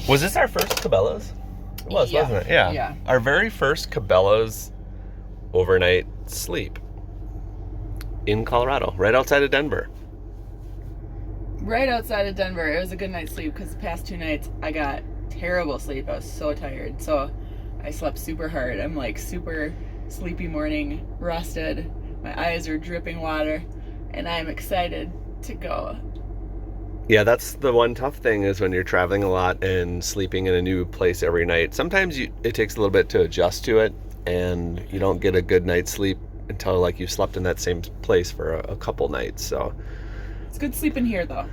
Was this our first Cabela's? It was, wasn't it? Yeah. Yeah. Our very first Cabela's overnight sleep in Colorado, right outside of Denver. Right outside of Denver. It was a good night's sleep because the past 2 nights I got terrible sleep. I was so tired. So I slept super hard. I'm like super sleepy morning, rested. My eyes are dripping water, and I'm excited to go. Yeah, that's the one tough thing is when you're traveling a lot and sleeping in a new place every night. Sometimes it takes a little bit to adjust to it, and you don't get a good night's sleep until like you slept in that same place for a couple nights. So it's good sleeping here, though.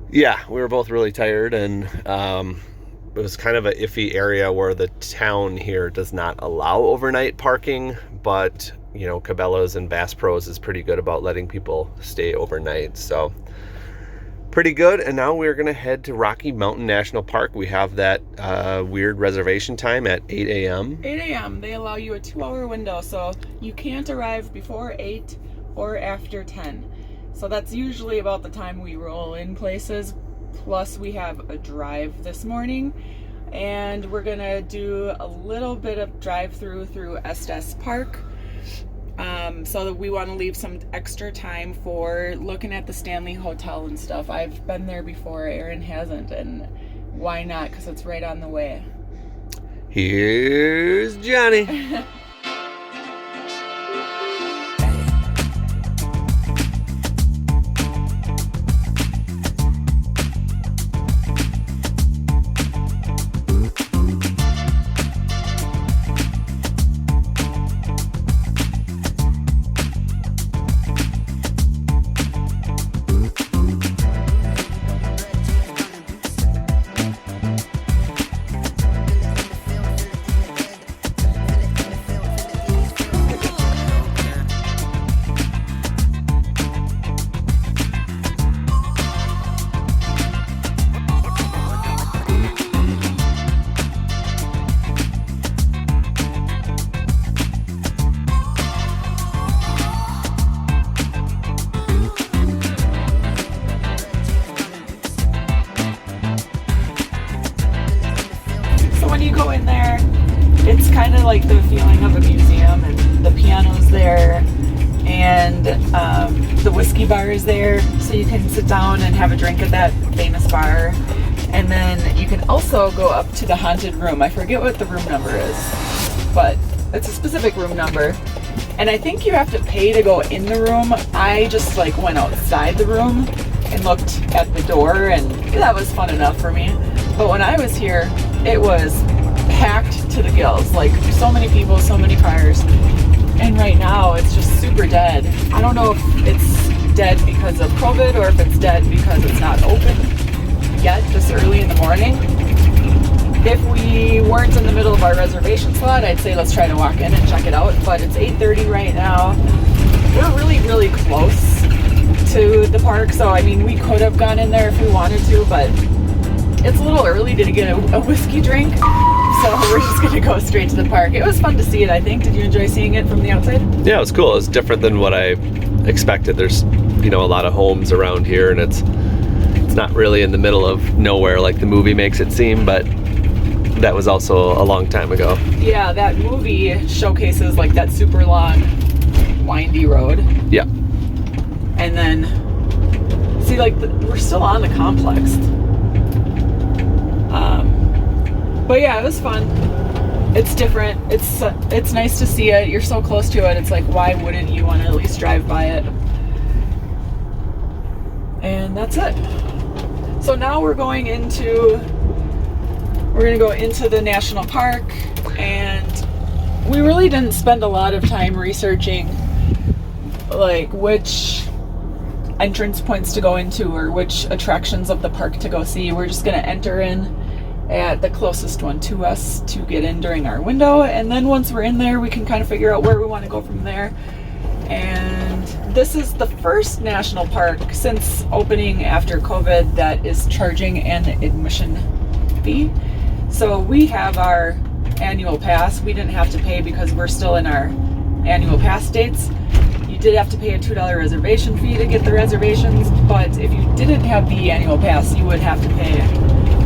Yeah, we were both really tired, and it was kind of an iffy area where the town here does not allow overnight parking, but you know, Cabela's and Bass Pros is pretty good about letting people stay overnight. So pretty good. And now we're going to head to Rocky Mountain National Park. We have that weird reservation time at 8 a.m. 8 a.m. They allow you a 2-hour window, so you can't arrive before 8 or after 10. So that's usually about the time we roll in places. Plus we have a drive this morning, and we're going to do a little bit of drive-through through Estes Park. So that we want to leave some extra time for looking at the Stanley Hotel and stuff. I've been there before, Aaron hasn't, and why not? Because it's right on the way. Here's Johnny. It's kind of like the feeling of a museum, and the piano's there, and the whiskey bar is there, so you can sit down and have a drink at that famous bar. And then you can also go up to the haunted room. I forget what the room number is, but it's a specific room number. And I think you have to pay to go in the room. I just like went outside the room and looked at the door, and that was fun enough for me. But when I was here, it was packed to the gills, like so many people, so many cars. And right now it's just super dead. I don't know if it's dead because of COVID or if it's dead because it's not open yet this early in the morning. If we weren't in the middle of our reservation slot, I'd say let's try to walk in and check it out, but it's 8:30 right now. We're really close to the park, so I mean we could have gone in there if we wanted to, but it's a little early to get a whiskey drink, so we're just going to go straight to the park. It was fun to see it, I think. Did you enjoy seeing it from the outside? Yeah, it was cool. It was different than what I expected. There's, you know, a lot of homes around here, and it's not really in the middle of nowhere like the movie makes it seem, but that was also a long time ago. Yeah, that movie showcases like that super long, windy road. Yeah. And then, see, like, we're still on the complex. But yeah, it was fun. It's different. It's nice to see it. You're so close to it. It's like, why wouldn't you want to at least drive by it? And that's it. So now we're going to go into the national park, and we really didn't spend a lot of time researching like which entrance points to go into or which attractions of the park to go see. We're just going to enter in at the closest one to us to get in during our window, and then once we're in there we can kind of figure out where we want to go from there. And this is the first national park since opening after COVID that is charging an admission fee. So we have our annual pass. We didn't have to pay because we're still in our annual pass dates. You did have to pay a $2 reservation fee to get the reservations, but if you didn't have the annual pass, you would have to pay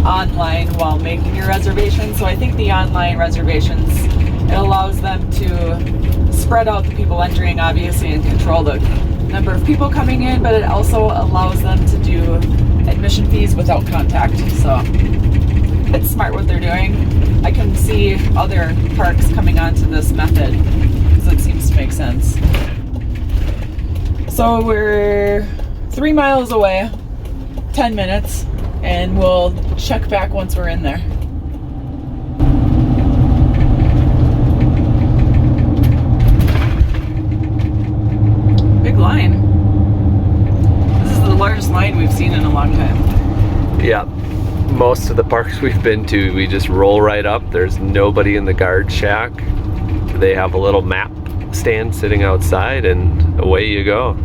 online while making your reservation. So I think the online reservations, it allows them to spread out the people entering, obviously, and control the number of people coming in, but it also allows them to do admission fees without contact. So it's smart what they're doing. I can see other parks coming onto this method because it seems to make sense. So we're 3 miles away, 10 minutes, and we'll check back once we're in there. Big line. This is the largest line we've seen in a long time. Yeah. Most of the parks we've been to, we just roll right up. There's nobody in the guard shack. They have a little map stand sitting outside, and away you go.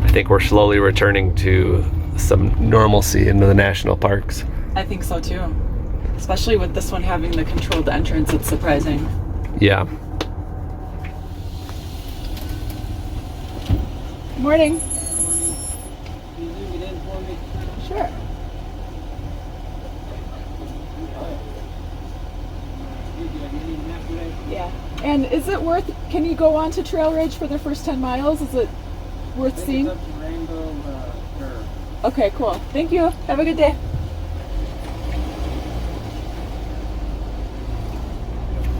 I think we're slowly returning to some normalcy into the national parks. I think so too. Especially with this one having the controlled entrance, it's surprising. Yeah. Morning. Sure. Yeah. And is it worth, can you go on to Trail Ridge for the first 10 miles? Is it worth seeing? Okay, cool. Thank you. Have a good day.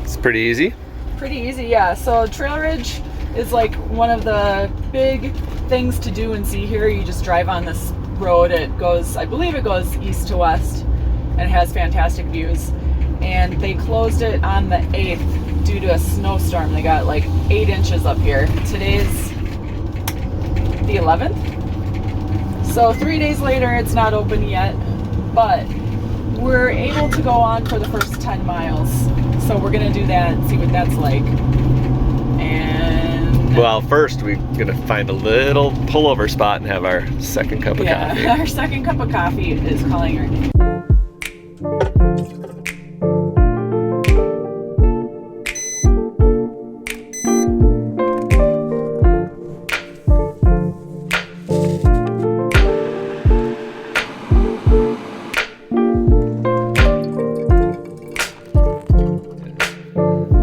It's pretty easy. Pretty easy, yeah. So Trail Ridge is like one of the big things to do and see here. You just drive on this road. It goes, I believe it goes east to west, and it has fantastic views. And they closed it on the 8th due to a snowstorm. They got like 8 inches up here. Today's the 11th. So 3 days later, it's not open yet, but we're able to go on for the first 10 miles. So we're gonna do that and see what that's like. And Well, first we're gonna find a little pullover spot and have our second cup of coffee. Our second cup of coffee is calling her name.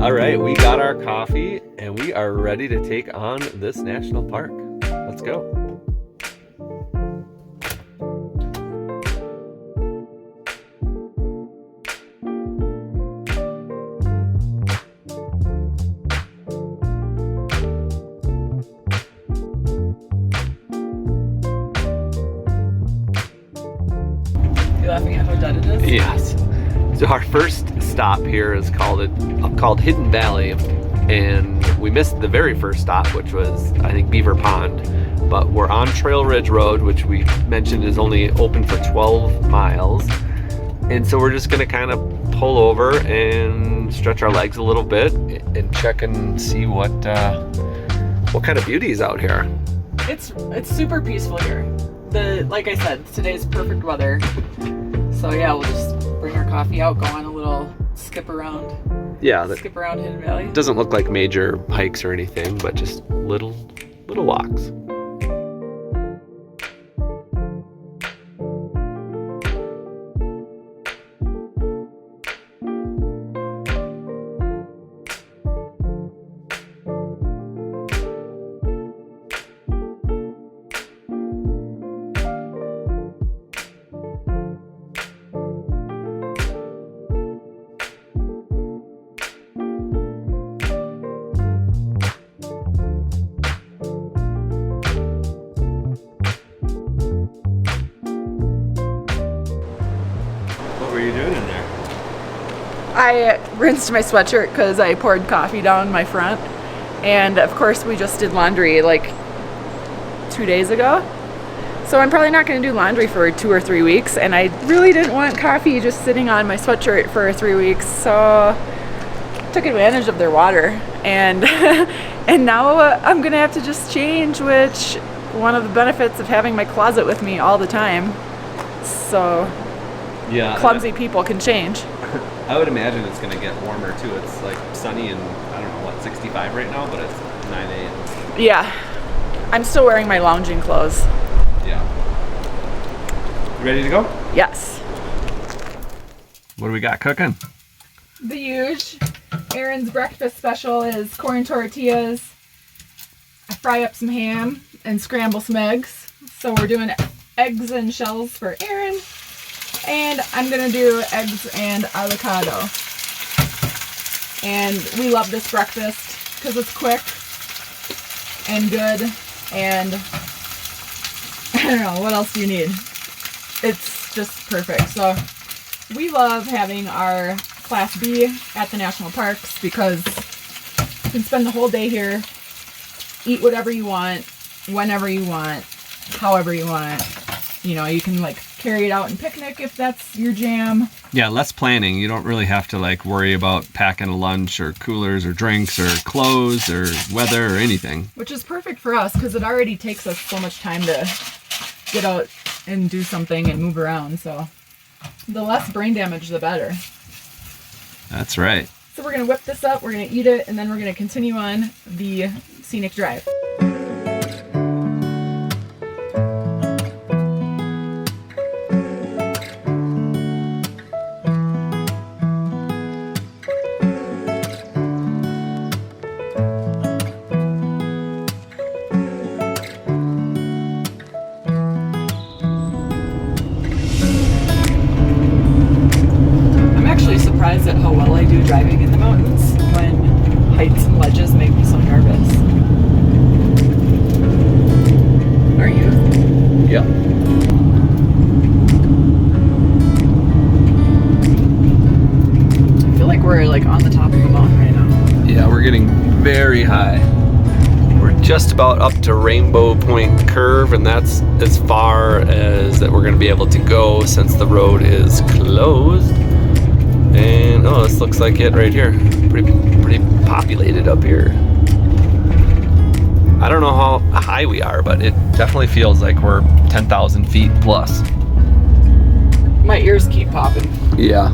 All right, we got our coffee and we are ready to take on this national park. Let's go. You laughing at how dead it is? Yes. So our first stop here is called Hidden Valley, and we missed the very first stop, which was, I think, Beaver Pond. But we're on Trail Ridge Road, which we mentioned is only open for 12 miles. And so we're just gonna kind of pull over and stretch our legs a little bit and check and see what kind of beauty is out here. It's super peaceful here. Like I said, today's perfect weather. So yeah, we'll just bring our coffee out, go on a little skip around. Yeah, Skip around Hidden Valley. it doesn't look like major hikes or anything, but just little walks. What were you doing in there? I rinsed my sweatshirt because I poured coffee down my front. And of course we just did laundry like 2 days ago. So I'm probably not going to do laundry for 2 or 3 weeks. And I really didn't want coffee just sitting on my sweatshirt for 3 weeks. So I took advantage of their water. And and now I'm going to have to just change, which one of the benefits of having my closet with me all the time. So Yeah, clumsy people can change. I would imagine it's going to get warmer too. It's like sunny and I don't know what, 65 right now, but it's 9 a.m. Yeah, I'm still wearing my lounging clothes. Yeah. Ready to go? Yes. What do we got cooking? The huge. Erin's breakfast special is corn tortillas. I fry up some ham and scramble some eggs. So we're doing eggs and shells for Erin. And I'm gonna do eggs and avocado. And we love this breakfast because it's quick and good. And I don't know, what else do you need? It's just perfect. So we love having our Class B at the national parks because you can spend the whole day here, eat whatever you want, whenever you want, however you want. You know, you can like carry it out and picnic if that's your jam. Yeah, less planning. You don't really have to like worry about packing a lunch or coolers or drinks or clothes or weather or anything. Which is perfect for us because it already takes us so much time to get out and do something and move around. So the less brain damage, the better. That's right. So we're gonna whip this up, we're gonna eat it, and then we're gonna continue on the scenic drive. Surprised at how well I do driving in the mountains when heights and ledges make me so nervous. Are you? Yeah. I feel like we're like on the top of the mountain right now. Yeah, we're getting very high. We're just about up to Rainbow Point Curve, and that's as far as that we're going to be able to go since the road is closed. And oh, this looks like it right here. Pretty populated up here. I don't know how high we are, but it definitely feels like we're 10,000 feet plus. My ears keep popping. Yeah.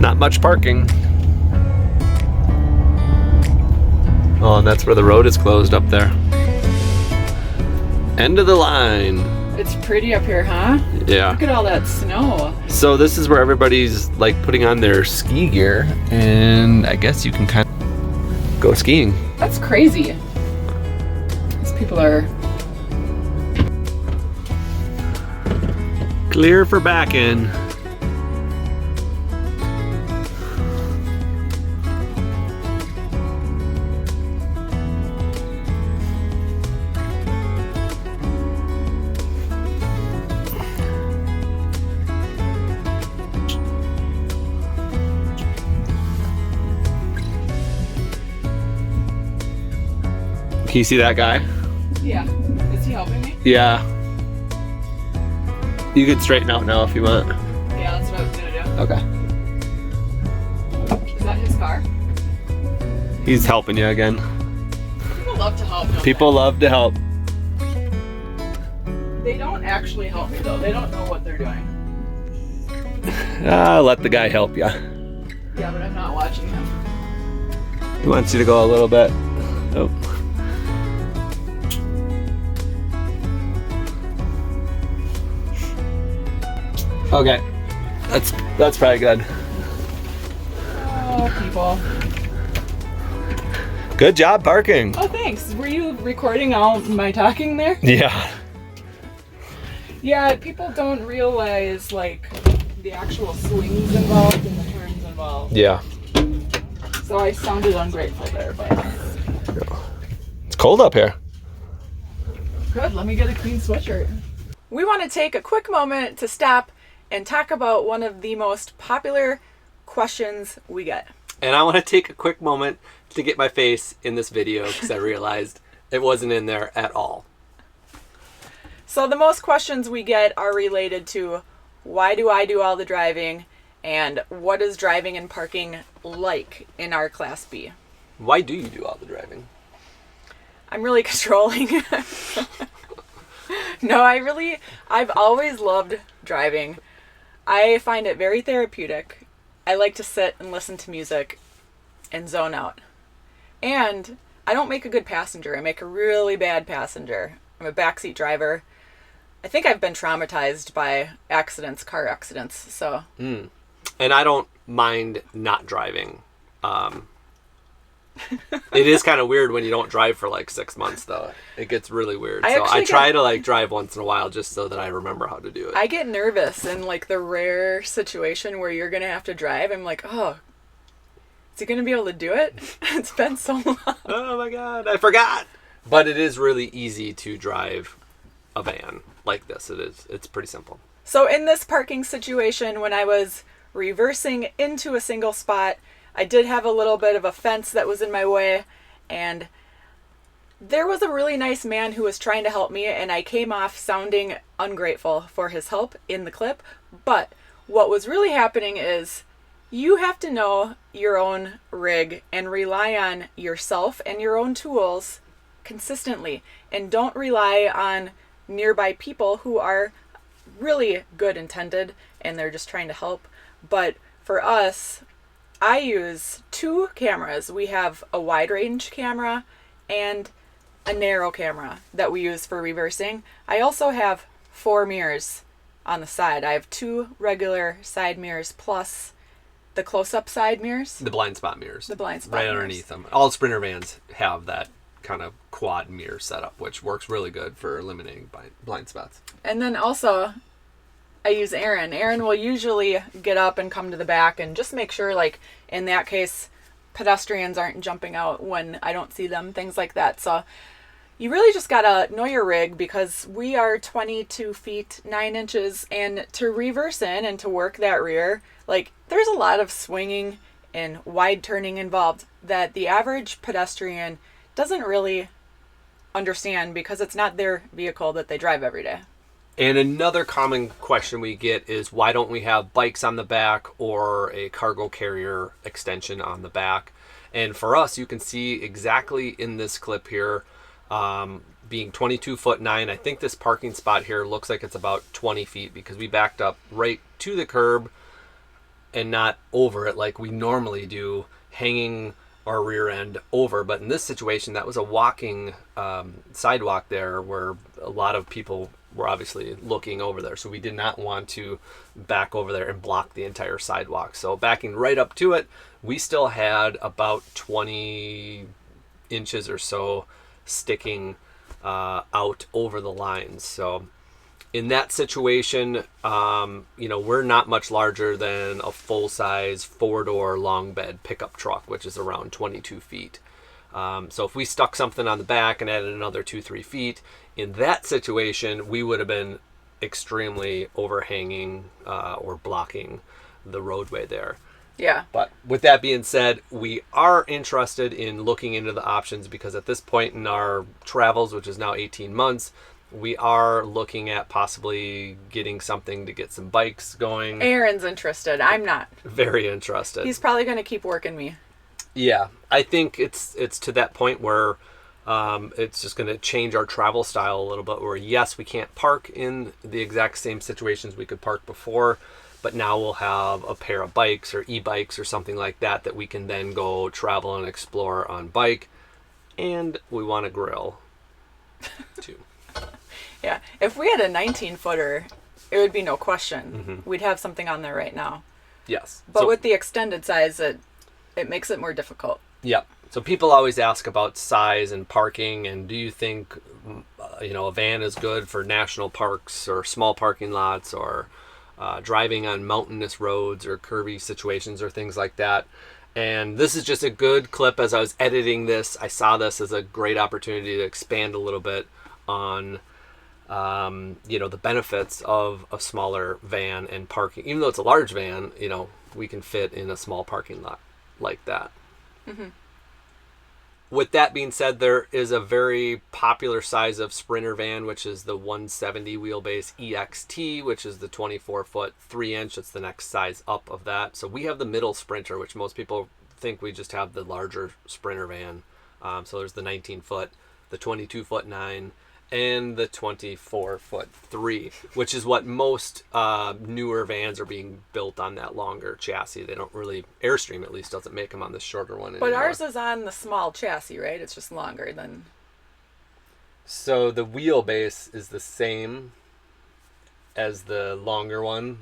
Not much parking. Oh, and that's where the road is closed up there. End of the line. It's pretty up here, huh? Yeah. Look at all that snow. So this is where everybody's like putting on their ski gear, and I guess you can kind of go skiing. That's crazy. These people are clear for back in. Can you see that guy? Yeah. Is he helping me? Yeah. You could straighten out now if you want. Yeah, that's what I was gonna do. Okay. Is that his car? He's helping you again. People love to help. Don't People love to help. They don't actually help me though. They don't know what they're doing. Let the guy help you. Yeah, but I'm not watching him. He wants you to go a little bit. Oh. Okay, that's probably good. Oh, people. Good job parking. Oh, thanks. Were you recording all my talking there? Yeah. Yeah, people don't realize like the actual swings involved and the turns involved. Yeah. So I sounded ungrateful there, but It's cold up here. good. Let me get a clean sweatshirt. We want to take a quick moment to stop and talk about one of the most popular questions we get. And I want to take a quick moment to get my face in this video because I realized it wasn't in there at all. So the most questions we get are related to why do I do all the driving and what is driving and parking like in our Class B? Why do you do all the driving? I'm really controlling. No, I've always loved driving. I find it very therapeutic. I like to sit and listen to music and zone out. And I don't make a good passenger. I make a really bad passenger. I'm a backseat driver. I think I've been traumatized by car accidents. So. And I don't mind not driving. It is kind of weird when you don't drive for like 6 months, though. It gets really weird. I try to like drive once in a while just so that I remember how to do it. I get nervous in like the rare situation where you're going to have to drive. I'm like, oh, is he going to be able to do it? It's been so long. Oh my God, I forgot. But it is really easy to drive a van like this. It's pretty simple. So in this parking situation, when I was reversing into a single spot, I did have a little bit of a fence that was in my way, and there was a really nice man who was trying to help me, and I came off sounding ungrateful for his help in the clip. But what was really happening is you have to know your own rig and rely on yourself and your own tools consistently, and don't rely on nearby people who are really good intended and they're just trying to help. But for us, I use 2 cameras. We have a wide range camera and a narrow camera that we use for reversing. I also have 4 mirrors on the side. I have 2 regular side mirrors plus the close-up side mirrors. The blind spot mirrors. The blind spot right mirrors. Underneath them. All Sprinter vans have that kind of quad mirror setup, which works really good for eliminating blind spots. And then also, I use Aaron. Aaron will usually get up and come to the back and just make sure, like, in that case, pedestrians aren't jumping out when I don't see them, things like that. So you really just gotta know your rig, because we are 22 feet 9 inches, and to reverse in and to work that rear, like, there's a lot of swinging and wide turning involved that the average pedestrian doesn't really understand, because it's not their vehicle that they drive every day. And another common question we get is, why don't we have bikes on the back or a cargo carrier extension on the back? And for us, you can see exactly in this clip here, being 22 foot 9, I think this parking spot here looks like it's about 20 feet because we backed up right to the curb and not over it like we normally do, hanging our rear end over. But in this situation, that was a walking sidewalk there where a lot of people were obviously looking over there. So we did not want to back over there and block the entire sidewalk. So backing right up to it, we still had about 20 inches or so sticking out over the lines. So in that situation, we're not much larger than a full-size 4-door long bed pickup truck, which is around 22 feet. So if we stuck something on the back and added another 2-3 feet, in that situation, we would have been extremely overhanging or blocking the roadway there. Yeah. But with that being said, we are interested in looking into the options, because at this point in our travels, which is now 18 months, we are looking at possibly getting something to get some bikes going. Aaron's interested. I'm not. Very interested. He's probably going to keep working me. Yeah, I think it's to that point where it's just going to change our travel style a little bit, where yes, we can't park in the exact same situations we could park before, but now we'll have a pair of bikes or e-bikes or something like that that we can then go travel and explore on bike. And we want a grill too. Yeah, if we had a 19-footer, it would be no question. Mm-hmm. We'd have something on there right now. Yes. But with the extended size, it makes it more difficult. Yeah. So people always ask about size and parking, and do you think, a van is good for national parks or small parking lots, or driving on mountainous roads or curvy situations or things like that? And this is just a good clip. As I was editing this, I saw this as a great opportunity to expand a little bit on the benefits of a smaller van and parking. Even though it's a large van, we can fit in a small parking lot like that. Mm-hmm. With that being said, there is a very popular size of Sprinter van, which is the 170 wheelbase EXT, which is the 24 foot 3 inch. It's the next size up of that. So we have the middle Sprinter, which most people think we just have the larger Sprinter van. So there's the 19 foot, the 22 foot 9, And the 24-foot 3, which is what most newer vans are being built on, that longer chassis. They don't really, Airstream at least doesn't make them on the shorter one anymore. But ours is on the small chassis, right? It's just longer than... So the wheelbase is the same as the longer one.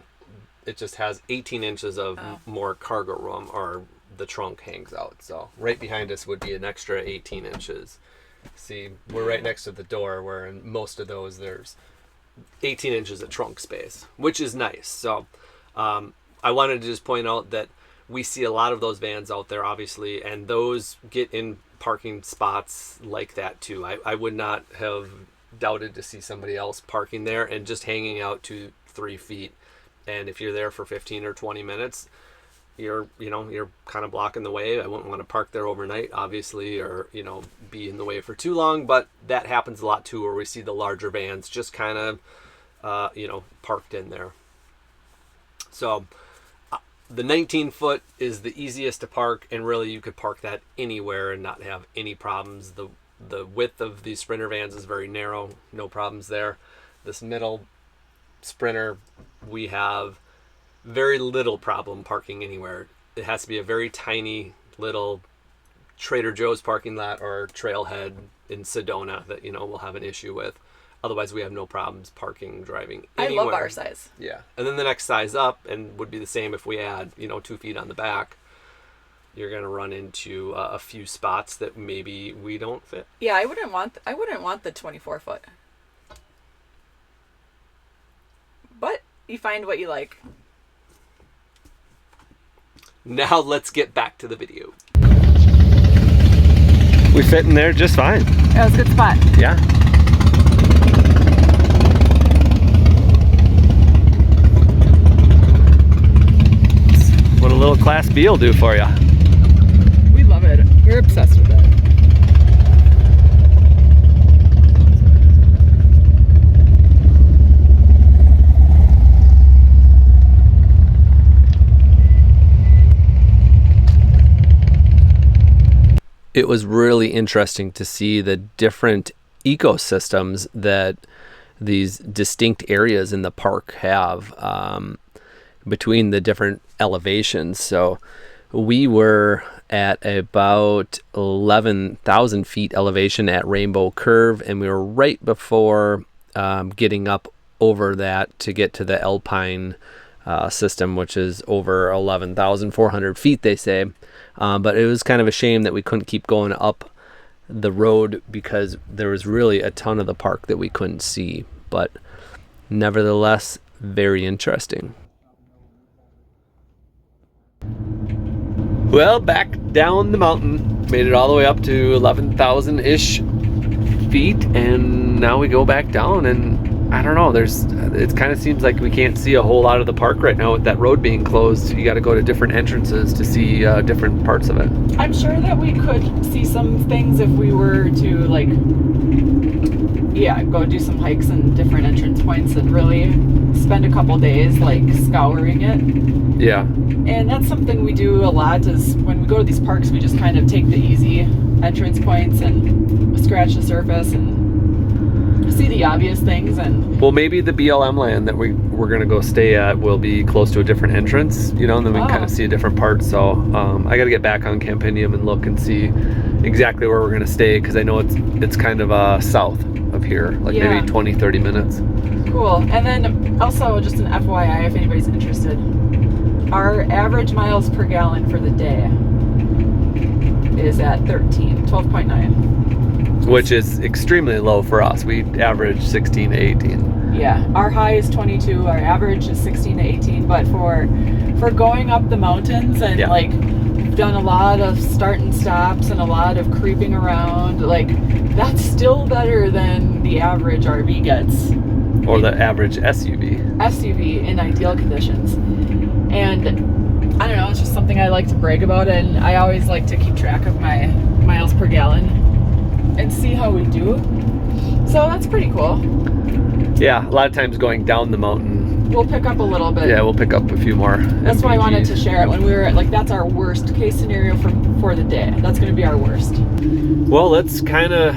It just has 18 inches of more cargo room, or the trunk hangs out. So right behind us would be an extra 18 inches. See, we're right next to the door, where in most of those there's 18 inches of trunk space, which is nice. So I wanted to just point out that we see a lot of those vans out there, obviously, and those get in parking spots like that too. I would not have doubted to see somebody else parking there and just hanging out to 3 feet. And if you're there for 15 or 20 minutes, you're kind of blocking the way. I wouldn't want to park there overnight, obviously, or, be in the way for too long. But that happens a lot too, where we see the larger vans just kind of, parked in there. So the 19-foot is the easiest to park, and really you could park that anywhere and not have any problems. The width of these Sprinter vans is very narrow, no problems there. This middle Sprinter, we have very little problem parking anywhere. It has to be a very tiny little Trader Joe's parking lot or trailhead in Sedona that we'll have an issue with. Otherwise, we have no problems parking, driving anywhere. I love our size. Yeah, and then the next size up, and would be the same if we add 2 feet on the back. You're gonna run into a few spots that maybe we don't fit. Yeah, I wouldn't want the 24-foot. But you find what you like. Now let's get back to the video. We fit in there just fine. That was a good spot. Yeah. What a little Class B will do for you. We love it. We're obsessed with it. It was really interesting to see the different ecosystems that these distinct areas in the park have between the different elevations. So we were at about 11,000 feet elevation at Rainbow Curve, and we were right before getting up over that to get to the Alpine system, which is over 11,400 feet, they say. But it was kind of a shame that we couldn't keep going up the road because there was really a ton of the park that we couldn't see. But nevertheless, very interesting. Well, back down the mountain, made it all the way up to 11,000-ish feet, and now we go back down, and I don't know, it kind of seems like we can't see a whole lot of the park right now with that road being closed. You got to go to different entrances to see different parts of it. I'm sure that we could see some things if we were to go do some hikes and different entrance points and really spend a couple days scouring it. Yeah. And that's something we do a lot, is when we go to these parks, we just kind of take the easy entrance points and scratch the surface and see the obvious things. And well, maybe the BLM land that we're gonna go stay at will be close to a different entrance, and then we can kind of see a different part. So I got to get back on Campidium and look and see exactly where we're gonna stay, because I know it's kind of south of here, maybe 20-30 minutes. Cool. And then also just an FYI, if anybody's interested, our average miles per gallon for the day is at 12.9. Which is extremely low for us. We average 16 to 18. Yeah, our high is 22, our average is 16 to 18, but for going up the mountains and we've done a lot of start and stops and a lot of creeping around, that's still better than the average RV gets. Or the average SUV. SUV in ideal conditions. And I don't know, it's just something I like to brag about, and I always like to keep track of my miles per gallon and see how we do. So that's pretty cool. Yeah, a lot of times going down the mountain, we'll pick up a little bit. Yeah, we'll pick up a few more. That's why I wanted to share it when we were that's our worst case scenario for the day. That's going to be our worst. Well, let's kind of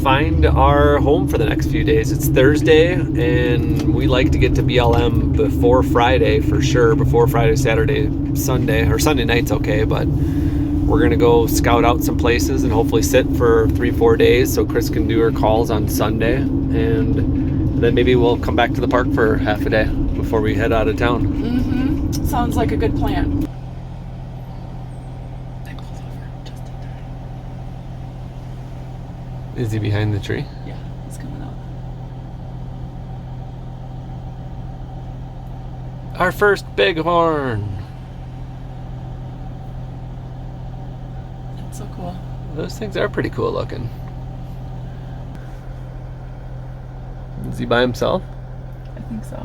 find our home for the next few days. It's Thursday, and we like to get to BLM before Friday for sure. Before Friday, Saturday, Sunday, or Sunday night's okay, but we're going to go scout out some places and hopefully sit for 3-4 days so Chris can do her calls on Sunday. And then maybe we'll come back to the park for half a day before we head out of town. Mm-hmm. Sounds like a good plan. Is he behind the tree? Yeah, he's coming out. Our first bighorn. That's so cool. Those things are pretty cool looking. Is he by himself? I think so.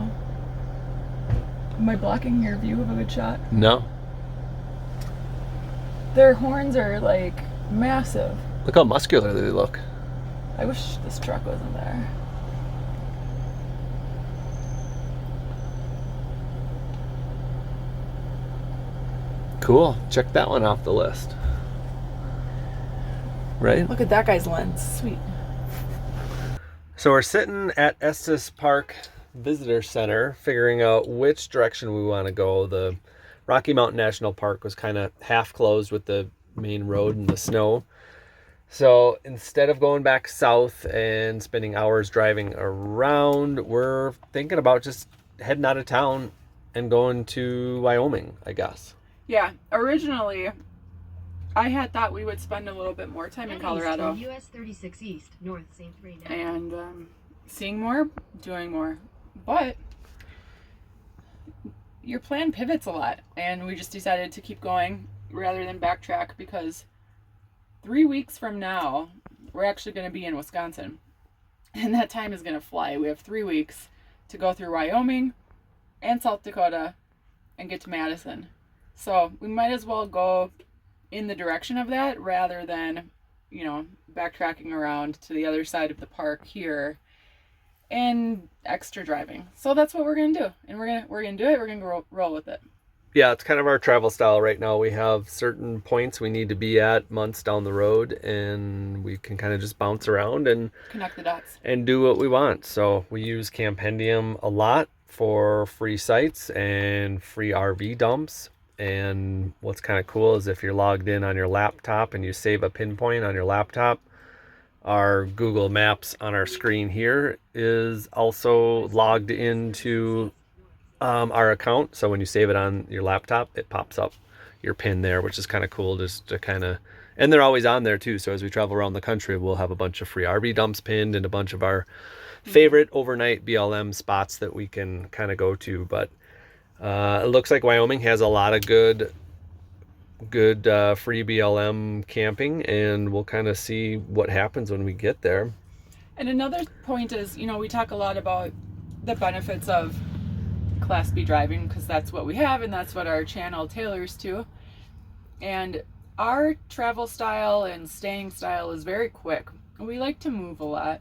Am I blocking your view of a good shot? No. Their horns are like massive. Look how muscular they look. I wish this truck wasn't there. Cool. Check that one off the list. Right? Look at that guy's lens. Sweet. So we're sitting at Estes Park Visitor Center figuring out which direction we want to go. The Rocky Mountain National Park was kind of half closed with the main road and the snow. So instead of going back south and spending hours driving around, we're thinking about just heading out of town and going to Wyoming, I guess. Yeah, originally I had thought we would spend a little bit more time in Colorado. US 36 East, North St. 3 now. And seeing more, doing more. But your plan pivots a lot, and we just decided to keep going rather than backtrack because 3 weeks from now, we're actually going to be in Wisconsin. And that time is going to fly. We have 3 weeks to go through Wyoming and South Dakota and get to Madison. So we might as well go in the direction of that rather than, backtracking around to the other side of the park here and extra driving. So that's what we're going to do. And we're going to do it. We're going to roll with it. Yeah, it's kind of our travel style right now. We have certain points we need to be at months down the road, and we can kind of just bounce around and connect the dots and do what we want. So we use Campendium a lot for free sites and free RV dumps. And what's kind of cool is if you're logged in on your laptop and you save a pinpoint on your laptop, our Google Maps on our screen here is also logged into our account. So when you save it on your laptop, it pops up your pin there, which is kind of cool just to kind of, and they're always on there too. So as we travel around the country, we'll have a bunch of free RV dumps pinned and a bunch of our favorite overnight BLM spots that we can kind of go to. But it looks like Wyoming has a lot of good free BLM camping, and we'll kind of see what happens when we get there. And another point is, we talk a lot about the benefits of Class B driving because that's what we have and that's what our channel tailors to. And our travel style and staying style is very quick. We like to move a lot,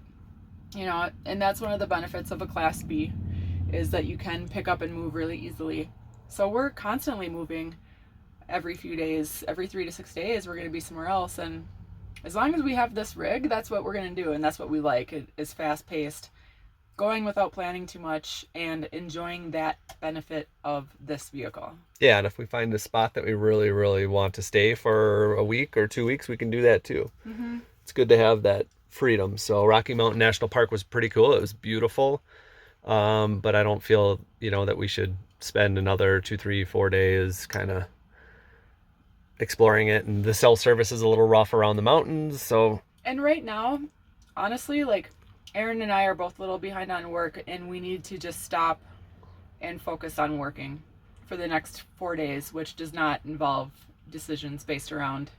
and that's one of the benefits of a Class B is that you can pick up and move really easily. So we're constantly moving every few days, every 3 to 6 days, we're going to be somewhere else. And as long as we have this rig, that's what we're going to do. And that's what we like. It is fast paced, going without planning too much and enjoying that benefit of this vehicle. Yeah. And if we find a spot that we really, really want to stay for a week or 2 weeks, we can do that too. Mm-hmm. It's good to have that freedom. So Rocky Mountain National Park was pretty cool. It was beautiful. But I don't feel, that we should spend another 2, 3, 4 days kind of exploring it. And the cell service is a little rough around the mountains. So, and right now, honestly, like Aaron and I are both a little behind on work, and we need to just stop and focus on working for the next 4 days, which does not involve decisions based around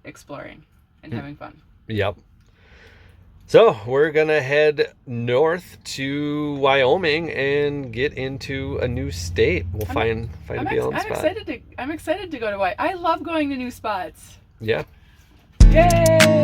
exploring and having fun. Yep. So we're gonna head north to Wyoming and get into a new state. We'll find a BLM spot. I'm excited to go to Wyoming. I love going to new spots. Yeah. Yay!